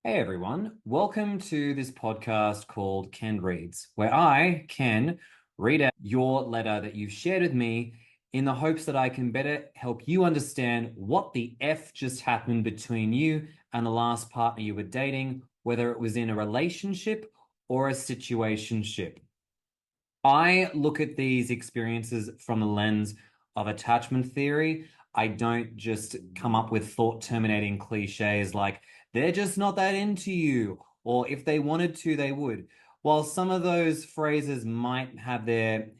Hey everyone, welcome to this podcast called Ken Reads, where I, Ken, read out your letter that you've shared with me in the hopes that I can better help you understand what the F just happened between you and the last partner you were dating, whether it was in a relationship or a situationship. I look at these experiences from the lens of attachment theory. I don't just come up with thought terminating cliches like, they're just not that into you, or if they wanted to, they would. While some of those phrases might have their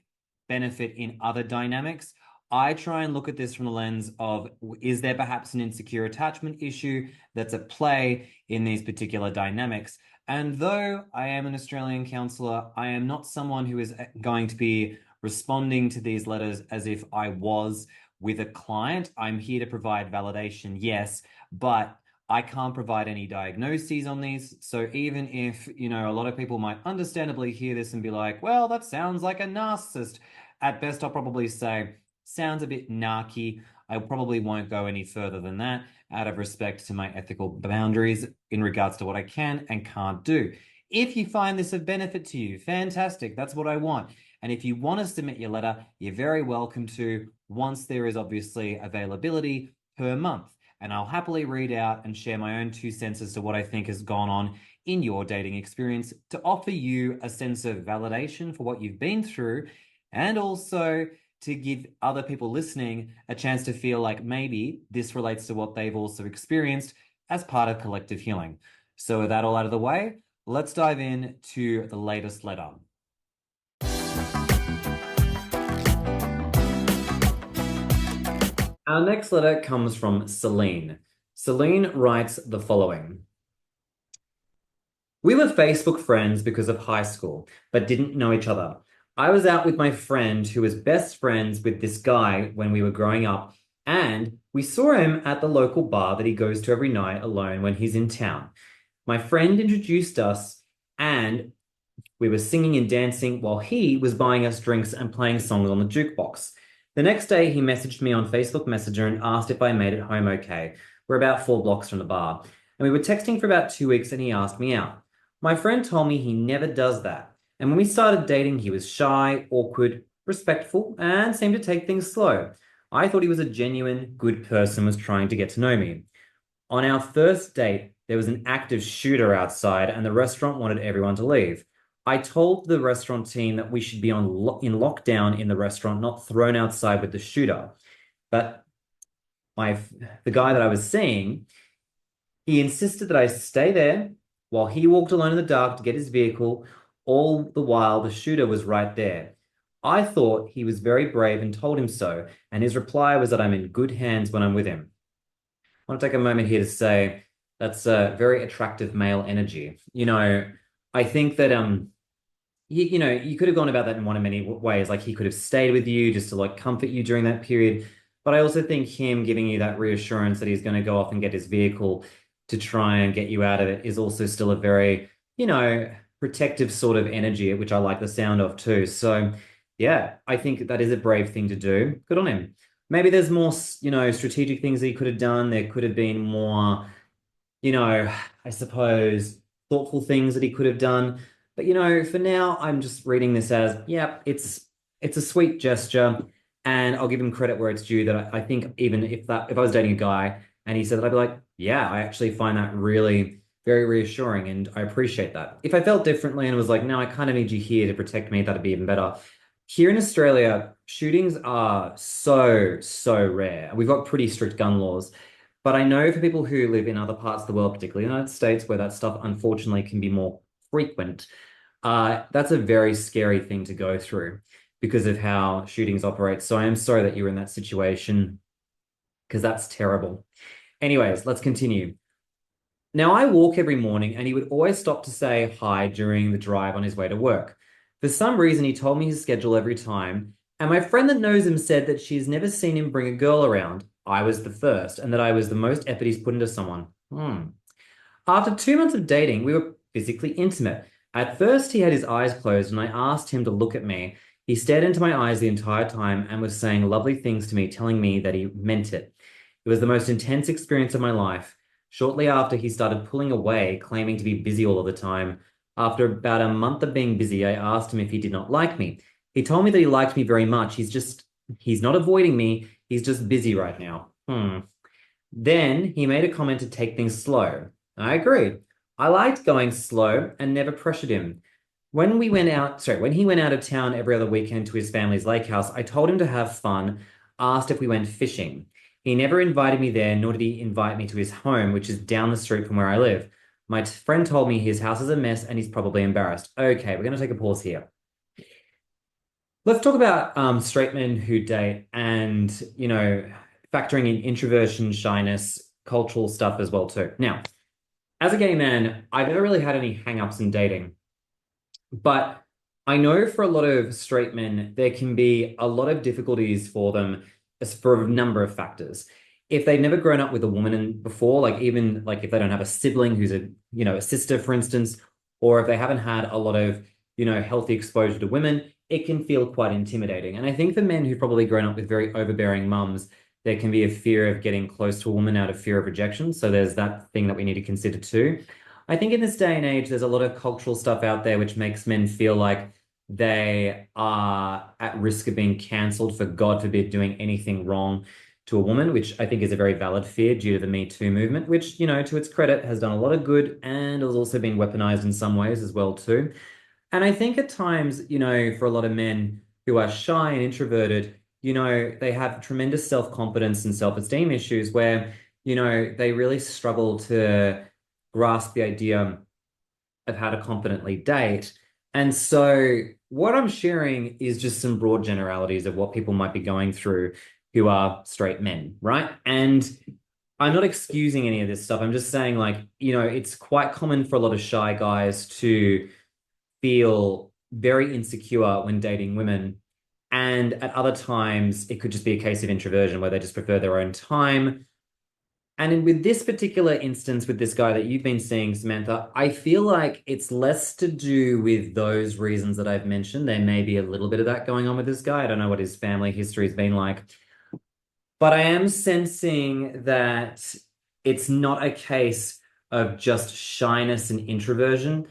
benefit in other dynamics, I try and look at this from the lens of, is there perhaps an insecure attachment issue that's at play in these particular dynamics? And though I am an Australian counsellor, I am not someone who is going to be responding to these letters as if I was with a client. I'm here to provide validation, yes, but I can't provide any diagnoses on these. So even if, a lot of people might understandably hear this and be like, well, that sounds like a narcissist. At best, I'll probably say, sounds a bit narky. I probably won't go any further than that out of respect to my ethical boundaries in regards to what I can and can't do. If you find this of benefit to you, fantastic. That's what I want. And if you want to submit your letter, you're very welcome to, once there is obviously availability per month. And I'll happily read out and share my own 2 cents as to what I think has gone on in your dating experience to offer you a sense of validation for what you've been through, and also to give other people listening a chance to feel like maybe this relates to what they've also experienced as part of collective healing. So with that all out of the way, let's dive in to the latest letter. Our next letter comes from Celine. Celine writes the following. We were Facebook friends because of high school, but didn't know each other. I was out with my friend who was best friends with this guy when we were growing up, and we saw him at the local bar that he goes to every night alone when he's in town. My friend introduced us, and we were singing and dancing while he was buying us drinks and playing songs on the jukebox. The next day, he messaged me on Facebook Messenger and asked if I made it home okay. We're about 4 blocks from the bar. And we were texting for about 2 weeks and he asked me out. My friend told me he never does that. And when we started dating, he was shy, awkward, respectful, and seemed to take things slow. I thought he was a genuine, good person, was trying to get to know me. On our first date, there was an active shooter outside and the restaurant wanted everyone to leave. I told the restaurant team that we should be in lockdown in the restaurant, not thrown outside with the shooter. But the guy that I was seeing, he insisted that I stay there while he walked alone in the dark to get his vehicle. All the while, the shooter was right there. I thought he was very brave and told him so, and his reply was that I'm in good hands when I'm with him. I want to take a moment here to say that's a very attractive male energy. I think that you could have gone about that in one of many ways. Like he could have stayed with you just to like comfort you during that period. But I also think him giving you that reassurance that he's going to go off and get his vehicle to try and get you out of it is also still a very, protective sort of energy, which I like the sound of too. So yeah, I think that is a brave thing to do. Good on him. Maybe there's more, strategic things that he could have done. There could have been more, I suppose, thoughtful things that he could have done. But for now, I'm just reading this as, yeah, it's a sweet gesture, and I'll give him credit where it's due. That I think even if I was dating a guy and he said that, I'd be like, yeah, I actually find that really very reassuring, and I appreciate that. If I felt differently and was like, no, I kind of need you here to protect me, that'd be even better. Here in Australia, shootings are so rare. We've got pretty strict gun laws. But I know for people who live in other parts of the world, particularly the United States, where that stuff unfortunately can be more frequent, that's a very scary thing to go through because of how shootings operate. So I am sorry that you're in that situation because that's terrible. Anyways, let's continue. Now, I walk every morning and he would always stop to say hi during the drive on his way to work. For some reason, he told me his schedule every time, and my friend that knows him said that she's never seen him bring a girl around. I was the first, and that I was the most effort he's put into someone. After 2 months of dating, we were physically intimate. At first, he had his eyes closed, and I asked him to look at me. He stared into my eyes the entire time and was saying lovely things to me, telling me that he meant it. It was the most intense experience of my life. Shortly after, he started pulling away, claiming to be busy all of the time. After about a month of being busy, I asked him if he did not like me. He told me that he liked me very much. He's not avoiding me. He's just busy right now. Then he made a comment to take things slow. I agreed. I liked going slow and never pressured him. When he went out of town every other weekend to his family's lake house, I told him to have fun, asked if we went fishing. He never invited me there, nor did he invite me to his home, which is down the street from where I live. My friend told me his house is a mess and he's probably embarrassed. Okay, we're going to take a pause here. Let's talk about straight men who date and, factoring in introversion, shyness, cultural stuff as well too. Now, as a gay man, I've never really had any hang-ups in dating. But I know for a lot of straight men, there can be a lot of difficulties for them as for a number of factors. If they've never grown up with a woman before, like even like if they don't have a sibling who's a sister, for instance, or if they haven't had a lot of, healthy exposure to women, it can feel quite intimidating. And I think for men who've probably grown up with very overbearing mums, there can be a fear of getting close to a woman out of fear of rejection. So there's that thing that we need to consider too. I think in this day and age, there's a lot of cultural stuff out there which makes men feel like they are at risk of being cancelled for, God forbid, doing anything wrong to a woman, which I think is a very valid fear due to the Me Too movement, which, to its credit, has done a lot of good and has also been weaponized in some ways as well too. And I think at times, for a lot of men who are shy and introverted, they have tremendous self-confidence and self-esteem issues where, they really struggle to grasp the idea of how to confidently date. And so what I'm sharing is just some broad generalities of what people might be going through who are straight men, right? And I'm not excusing any of this stuff. I'm just saying, like, it's quite common for a lot of shy guys to feel very insecure when dating women. And at other times, it could just be a case of introversion where they just prefer their own time. With this particular instance with this guy that you've been seeing, Samantha, I feel like it's less to do with those reasons that I've mentioned. There may be a little bit of that going on with this guy. I don't know what his family history has been like. But I am sensing that it's not a case of just shyness and introversion.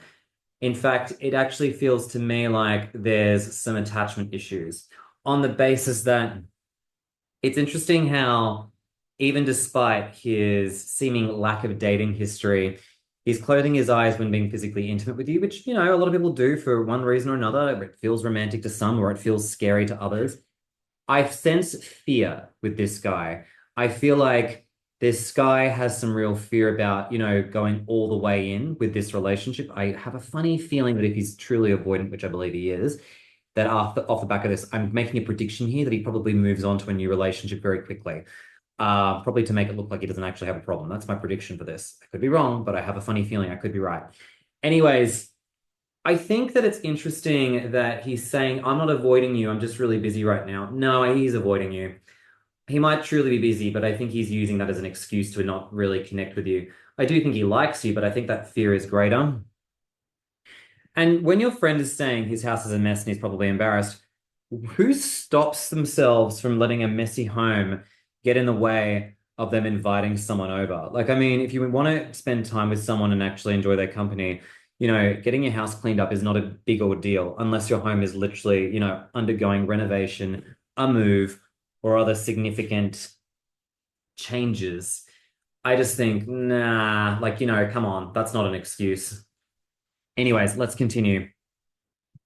In fact, it actually feels to me like there's some attachment issues on the basis that it's interesting how, even despite his seeming lack of dating history, he's closing his eyes when being physically intimate with you, which, a lot of people do for one reason or another. It feels romantic to some or it feels scary to others. I sense fear with this guy. I feel like this guy has some real fear about, going all the way in with this relationship. I have a funny feeling that if he's truly avoidant, which I believe he is, that off the back of this, I'm making a prediction here that he probably moves on to a new relationship very quickly. Probably to make it look like he doesn't actually have a problem. That's my prediction for this. I could be wrong, but I have a funny feeling I could be right. Anyways, I think that it's interesting that he's saying, I'm not avoiding you. I'm just really busy right now. No, he's avoiding you. He might truly be busy, but I think he's using that as an excuse to not really connect with you. I do think he likes you, but I think that fear is greater. And when your friend is saying his house is a mess and he's probably embarrassed, who stops themselves from letting a messy home get in the way of them inviting someone over? Like, I mean, if you want to spend time with someone and actually enjoy their company, getting your house cleaned up is not a big ordeal unless your home is literally, undergoing renovation, a move, or other significant changes. I just think, nah, like, come on, that's not an excuse. Anyways, let's continue.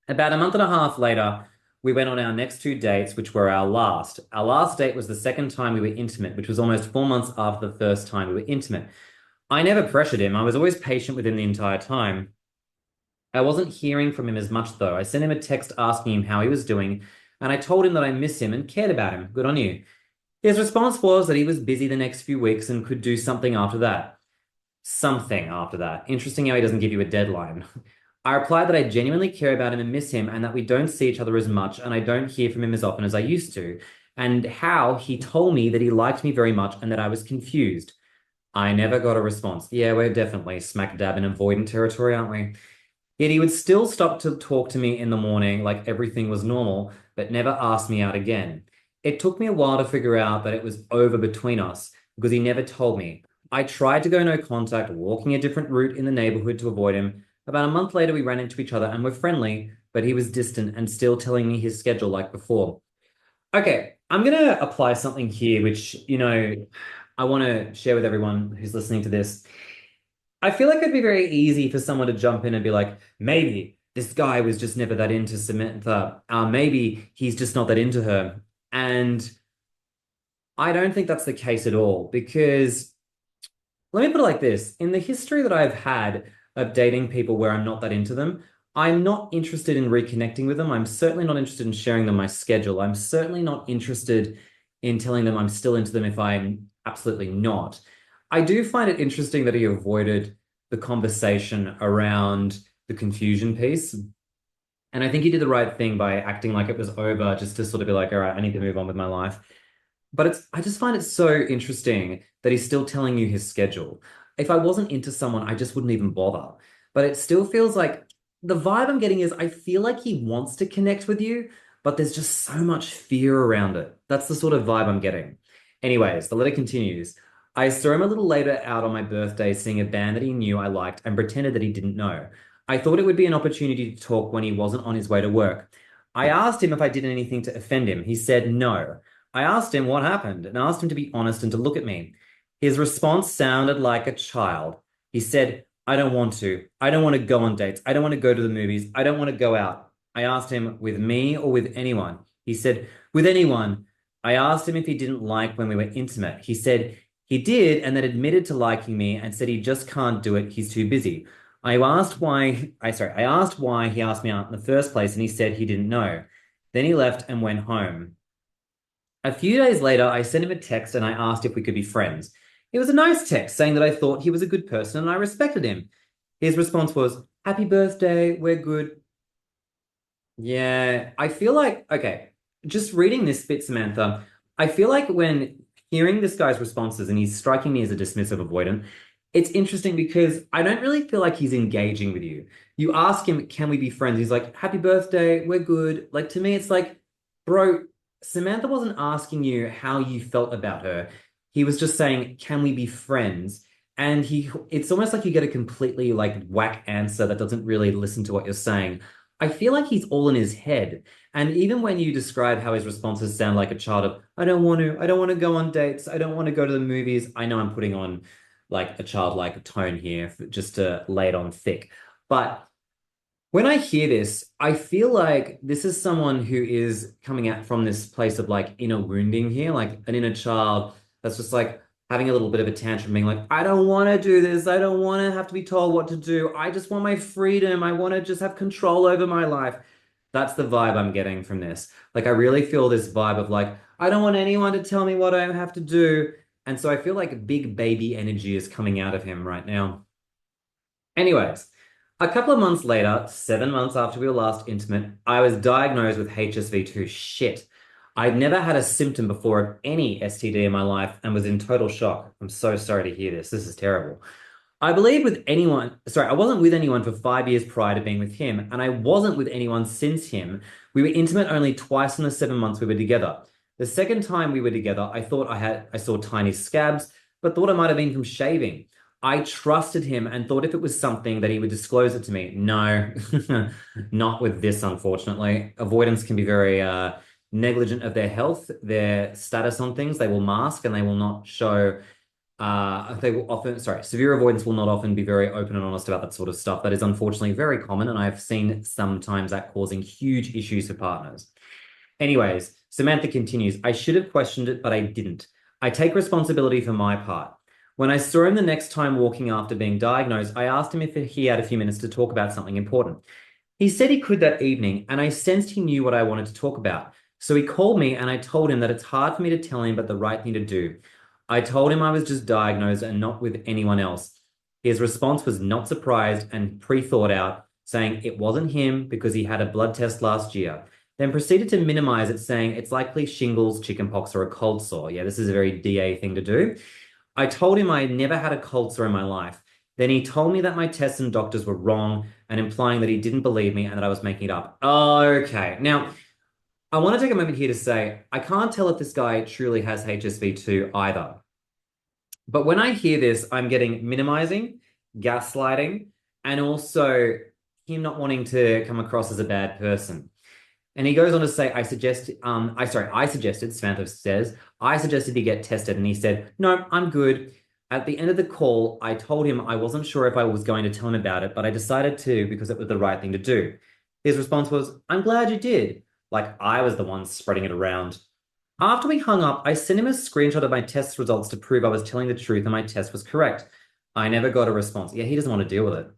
About a month and a half later, we went on our next two dates, which were our last. Our last date was the second time we were intimate, which was almost 4 months after the first time we were intimate. I never pressured him. I was always patient with him the entire time. I wasn't hearing from him as much, though. I sent him a text asking him how he was doing, and I told him that I miss him and cared about him. Good on you. His response was that he was busy the next few weeks and could do something after that. Something after that. Interesting how he doesn't give you a deadline. I replied that I genuinely care about him and miss him and that we don't see each other as much and I don't hear from him as often as I used to, and how he told me that he liked me very much and that I was confused. I never got a response. Yeah, we're definitely smack dab in avoidant territory, aren't we? Yet he would still stop to talk to me in the morning like everything was normal, but never asked me out again. It took me a while to figure out that it was over between us because he never told me. I tried to go no contact, walking a different route in the neighborhood to avoid him. About a month later, we ran into each other and were friendly, but he was distant and still telling me his schedule like before. Okay, I'm gonna apply something here, which, I want to share with everyone who's listening to this. I feel like it'd be very easy for someone to jump in and be like, maybe this guy was just never that into Samantha. Maybe he's just not that into her. And I don't think that's the case at all because let me put it like this. In the history that I've had of dating people where I'm not that into them, I'm not interested in reconnecting with them. I'm certainly not interested in sharing them my schedule. I'm certainly not interested in telling them I'm still into them if I'm absolutely not. I do find it interesting that he avoided the conversation around the confusion piece. And I think he did the right thing by acting like it was over, just to sort of be like, all right, I need to move on with my life. But I just find it so interesting that he's still telling you his schedule. If I wasn't into someone, I just wouldn't even bother. But it still feels like the vibe I'm getting is I feel like he wants to connect with you, but there's just so much fear around it. That's the sort of vibe I'm getting. Anyways, the letter continues. I saw him a little later out on my birthday seeing a band that he knew I liked and pretended that he didn't know. I thought it would be an opportunity to talk when he wasn't on his way to work. I asked him if I did anything to offend him. He said no. I asked him what happened and asked him to be honest and to look at me. His response sounded like a child. He said, I don't want to. I don't want to go on dates. I don't want to go to the movies. I don't want to go out. I asked him, with me or with anyone? He said, with anyone. I asked him if he didn't like when we were intimate. He said he did and then admitted to liking me and said he just can't do it. He's too busy. I asked why he asked me out in the first place and he said he didn't know. Then he left and went home. A few days later, I sent him a text and I asked if we could be friends. It was a nice text saying that I thought he was a good person and I respected him. His response was, Happy birthday, we're good. Yeah, I feel like, okay, just reading this bit, Samantha, I feel like when hearing this guy's responses and he's striking me as a dismissive avoidant, it's interesting because I don't really feel like he's engaging with you. You ask him, can we be friends? He's like, happy birthday, we're good. Like to me, it's like, bro, Samantha wasn't asking you how you felt about her. He was just saying, can we be friends? And it's almost like you get a completely like whack answer that doesn't really listen to what you're saying. I feel like he's all in his head. And even when you describe how his responses sound like a child of, I don't want to go on dates, I don't want to go to the movies. I know I'm putting on like a childlike tone here just to lay it on thick. But when I hear this, I feel like this is someone who is coming out from this place of like inner wounding here, like an inner child that's just like having a little bit of a tantrum, being like, I don't want to do this. I don't want to have to be told what to do. I just want my freedom. I want to just have control over my life. That's the vibe I'm getting from this. Like, I really feel this vibe of like, I don't want anyone to tell me what I have to do. And so I feel like big baby energy is coming out of him right now. Anyways, a couple of months later, 7 months after we were last intimate, I was diagnosed with HSV2. Shit. I'd never had a symptom before of any STD in my life and was in total shock. I'm so sorry to hear this. This is terrible. I wasn't with anyone for 5 years prior to being with him, and I wasn't with anyone since him. We were intimate only twice in the 7 months we were together. The second time we were together, I saw tiny scabs, but thought it might have been from shaving. I trusted him and thought if it was something that he would disclose it to me. No, not with this, unfortunately. Avoidants can be very negligent of their health, their status on things. They will mask and they will not show severe avoidance will not often be very open and honest about that sort of stuff. That is unfortunately very common, and I've seen sometimes that causing huge issues for partners. Anyways, Samantha continues, I should have questioned it, but I didn't. I take responsibility for my part. When I saw him the next time walking after being diagnosed, I asked him if he had a few minutes to talk about something important. He said he could that evening, and I sensed he knew what I wanted to talk about. So he called me, and I told him that it's hard for me to tell him, but the right thing to do. I told him I was just diagnosed and not with anyone else. His response was not surprised and pre-thought out, saying it wasn't him because he had a blood test last year. Then proceeded to minimize it, saying it's likely shingles, chickenpox, or a cold sore. Yeah, this is a very DA thing to do. I told him I had never had a cold sore in my life. Then he told me that my tests and doctors were wrong and implying that he didn't believe me and that I was making it up. Okay. Now, I want to take a moment here to say I can't tell if this guy truly has HSV2 either. But when I hear this, I'm getting minimizing, gaslighting, and also him not wanting to come across as a bad person. And he goes on to say, I suggested, Samantha says, I suggested he get tested. And he said, no, I'm good. At the end of the call, I told him I wasn't sure if I was going to tell him about it, but I decided to because it was the right thing to do. His response was, I'm glad you did. Like I was the one spreading it around. After we hung up, I sent him a screenshot of my test results to prove I was telling the truth and my test was correct. I never got a response. Yeah, he doesn't want to deal with it.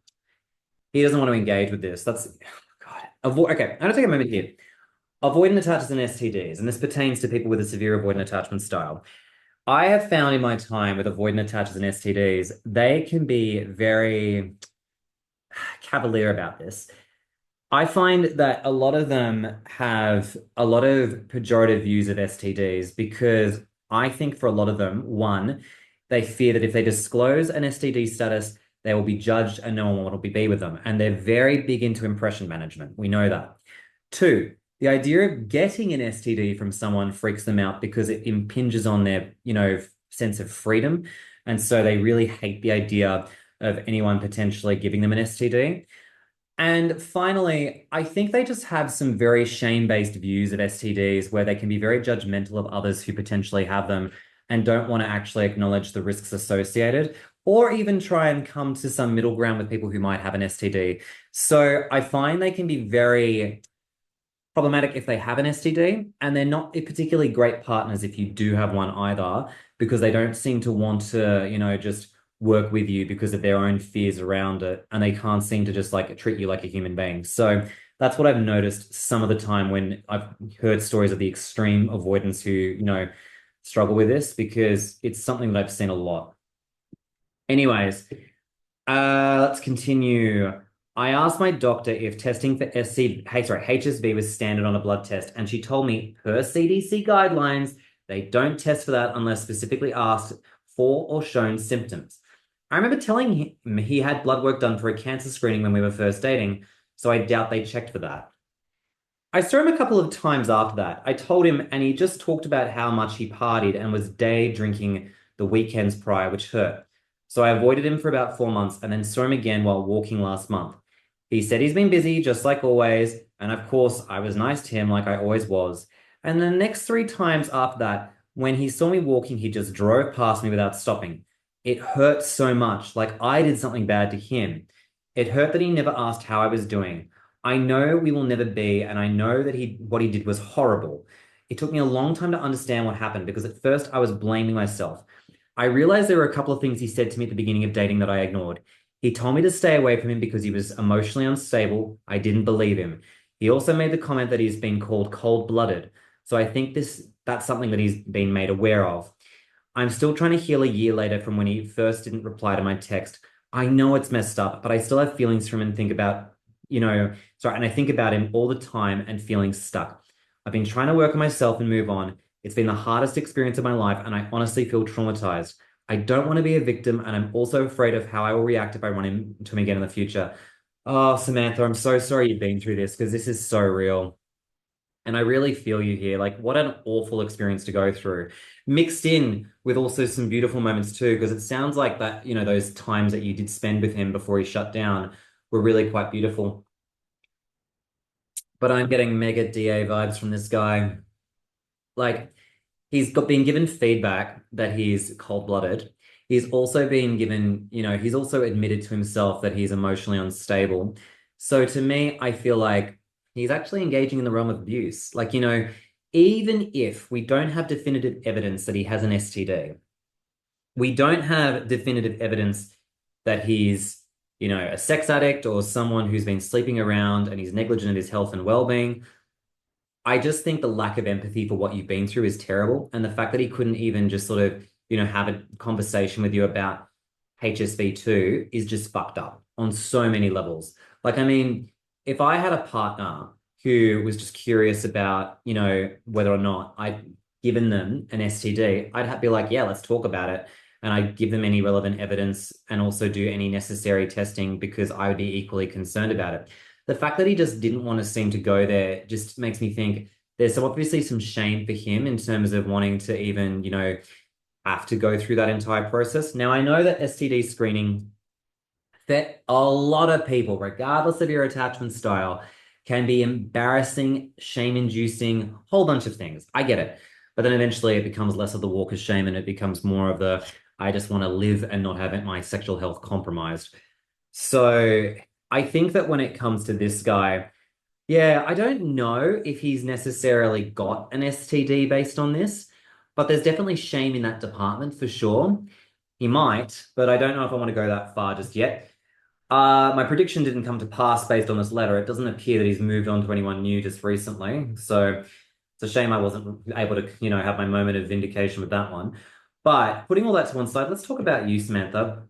He doesn't want to engage with this. That's, oh God. Okay, I'm going to take a moment here. Avoidant attachments and STDs, and this pertains to people with a severe avoidant attachment style. I have found in my time with avoidant attachments and STDs, they can be very cavalier about this. I find that a lot of them have a lot of pejorative views of STDs because I think for a lot of them, one, they fear that if they disclose an STD status, they will be judged and no one will be with them. And they're very big into impression management. We know that. Two, the idea of getting an STD from someone freaks them out because it impinges on their, sense of freedom. And so they really hate the idea of anyone potentially giving them an STD. And finally, I think they just have some very shame-based views of STDs where they can be very judgmental of others who potentially have them and don't want to actually acknowledge the risks associated, or even try and come to some middle ground with people who might have an STD. So I find they can be very problematic if they have an STD, and they're not particularly great partners if you do have one either, because they don't seem to want to, just work with you because of their own fears around it, and they can't seem to just like treat you like a human being. So that's what I've noticed some of the time when I've heard stories of the extreme avoidants who, struggle with this because it's something that I've seen a lot. Anyways, let's continue. I asked my doctor if testing for HSV was standard on a blood test, and she told me per CDC guidelines, they don't test for that unless specifically asked for or shown symptoms. I remember telling him he had blood work done for a cancer screening when we were first dating, so I doubt they checked for that. I saw him a couple of times after that. I told him, and he just talked about how much he partied and was day drinking the weekends prior, which hurt. So I avoided him for about 4 months and then saw him again while walking last month. He said he's been busy, just like always. And of course, I was nice to him like I always was. And the next 3 times after that, when he saw me walking, he just drove past me without stopping. It hurt so much, like I did something bad to him. It hurt that he never asked how I was doing. I know we will never be, and I know that what he did was horrible. It took me a long time to understand what happened because at first I was blaming myself. I realized there were a couple of things he said to me at the beginning of dating that I ignored. He told me to stay away from him because he was emotionally unstable. I didn't believe him. He also made the comment that he's been called cold-blooded. So I think that's something that he's been made aware of. I'm still trying to heal a year later from when he first didn't reply to my text. I know it's messed up, but I still have feelings for him and think about, and I think about him all the time and feeling stuck. I've been trying to work on myself and move on. It's been the hardest experience of my life, and I honestly feel traumatized. I don't want to be a victim, and I'm also afraid of how I will react if I run into him again in the future. Oh, Samantha, I'm so sorry you've been through this because this is so real. And I really feel you here. Like, what an awful experience to go through, mixed in with also some beautiful moments too, because it sounds like that, those times that you did spend with him before he shut down were really quite beautiful. But I'm getting mega DA vibes from this guy. Like, been given feedback that he's cold-blooded. He's also been given, he's also admitted to himself that he's emotionally unstable. So to me, I feel like he's actually engaging in the realm of abuse. Like, even if we don't have definitive evidence that he has an STD, we don't have definitive evidence that he's, a sex addict or someone who's been sleeping around and he's negligent of his health and well-being. I just think the lack of empathy for what you've been through is terrible. And the fact that he couldn't even just sort of, have a conversation with you about HSV2 is just fucked up on so many levels. Like, I mean, if I had a partner who was just curious about, whether or not I'd given them an STD, I'd be like, yeah, let's talk about it. And I'd give them any relevant evidence and also do any necessary testing because I would be equally concerned about it. The fact that he just didn't want to seem to go there just makes me think there's obviously some shame for him in terms of wanting to even, have to go through that entire process. Now, I know that STD screening that a lot of people, regardless of your attachment style, can be embarrassing, shame-inducing, whole bunch of things. I get it. But then eventually it becomes less of the walk of shame and it becomes more of the I just want to live and not have my sexual health compromised. So I think that when it comes to this guy, yeah, I don't know if he's necessarily got an STD based on this, but there's definitely shame in that department for sure. He might, but I don't know if I want to go that far just yet. My prediction didn't come to pass based on this letter. It doesn't appear that he's moved on to anyone new just recently. So it's a shame I wasn't able to, have my moment of vindication with that one. But putting all that to one side, let's talk about you, Samantha.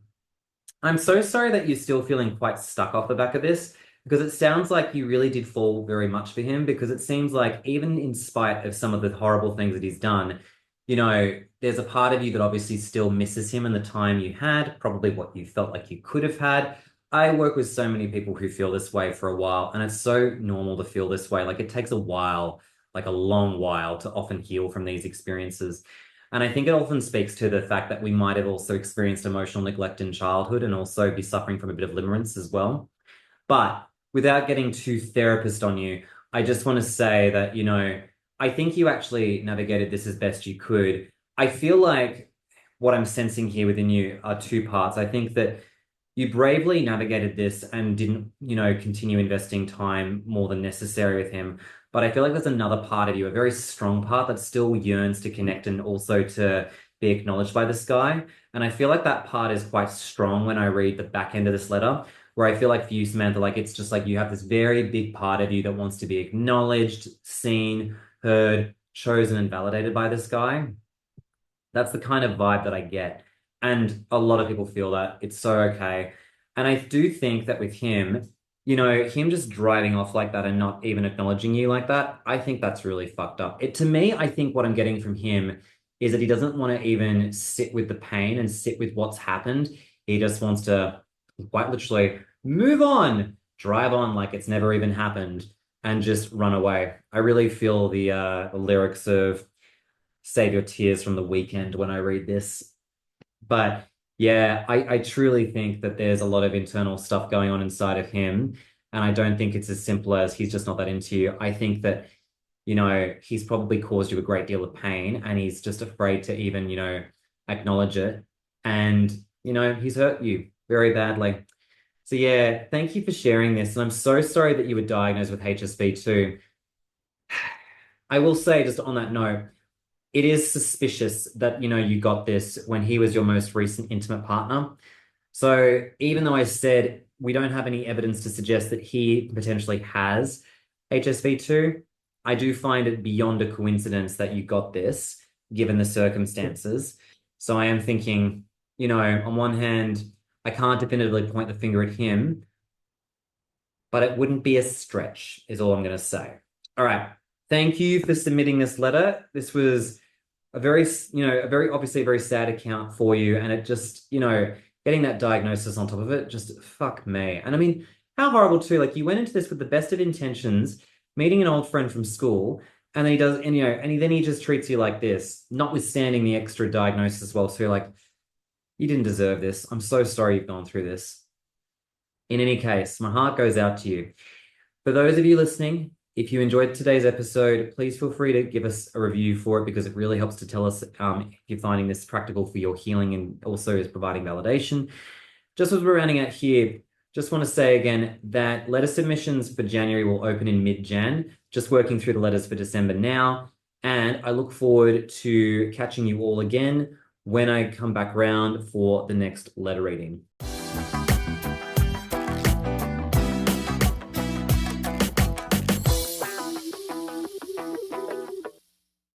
I'm so sorry that you're still feeling quite stuck off the back of this because it sounds like you really did fall very much for him because it seems like even in spite of some of the horrible things that he's done, there's a part of you that obviously still misses him and the time you had, probably what you felt like you could have had. I work with so many people who feel this way for a while, and it's so normal to feel this way. Like it takes a while, like a long while, to often heal from these experiences. And I think it often speaks to the fact that we might have also experienced emotional neglect in childhood and also be suffering from a bit of limerence as well. But without getting too therapist on you, I just want to say that, I think you actually navigated this as best you could. I feel like what I'm sensing here within you are two parts. I think that you bravely navigated this and didn't, continue investing time more than necessary with him. But I feel like there's another part of you, a very strong part that still yearns to connect and also to be acknowledged by this guy. And I feel like that part is quite strong when I read the back end of this letter, where I feel like for you, Samantha, like it's just like you have this very big part of you that wants to be acknowledged, seen, heard, chosen, and validated by this guy. That's the kind of vibe that I get. And a lot of people feel that. It's so okay. And I do think that with him, him just driving off like that and not even acknowledging you like that, I think that's really fucked up. To me, I think what I'm getting from him is that he doesn't want to even sit with the pain and sit with what's happened. He just wants to quite literally move on, drive on like it's never even happened, and just run away. I really feel the lyrics of Save Your Tears from the Weekend when I read this. But yeah, I truly think that there's a lot of internal stuff going on inside of him. And I don't think it's as simple as he's just not that into you. I think that, he's probably caused you a great deal of pain and he's just afraid to even, acknowledge it. And, he's hurt you very badly. So yeah, thank you for sharing this. And I'm so sorry that you were diagnosed with HSV too. I will say, just on that note, it is suspicious that, you got this when he was your most recent intimate partner. So even though I said we don't have any evidence to suggest that he potentially has HSV2, I do find it beyond a coincidence that you got this, given the circumstances. So I am thinking, on one hand, I can't definitively point the finger at him, but it wouldn't be a stretch, is all I'm going to say. All right. Thank you for submitting this letter. This was a very obviously a very sad account for you. And it just, getting that diagnosis on top of it, just fuck me. And I mean, how horrible too. Like you went into this with the best of intentions, meeting an old friend from school, and then he does, and then he just treats you like this, notwithstanding the extra diagnosis as well. So you're like, you didn't deserve this. I'm so sorry you've gone through this. In any case, my heart goes out to you. For those of you listening, if you enjoyed today's episode, please feel free to give us a review for it because it really helps to tell us if you're finding this practical for your healing and also is providing validation. Just as we're rounding out here, just want to say again that letter submissions for January will open in mid-Jan, just working through the letters for December now. And I look forward to catching you all again when I come back round for the next letter reading.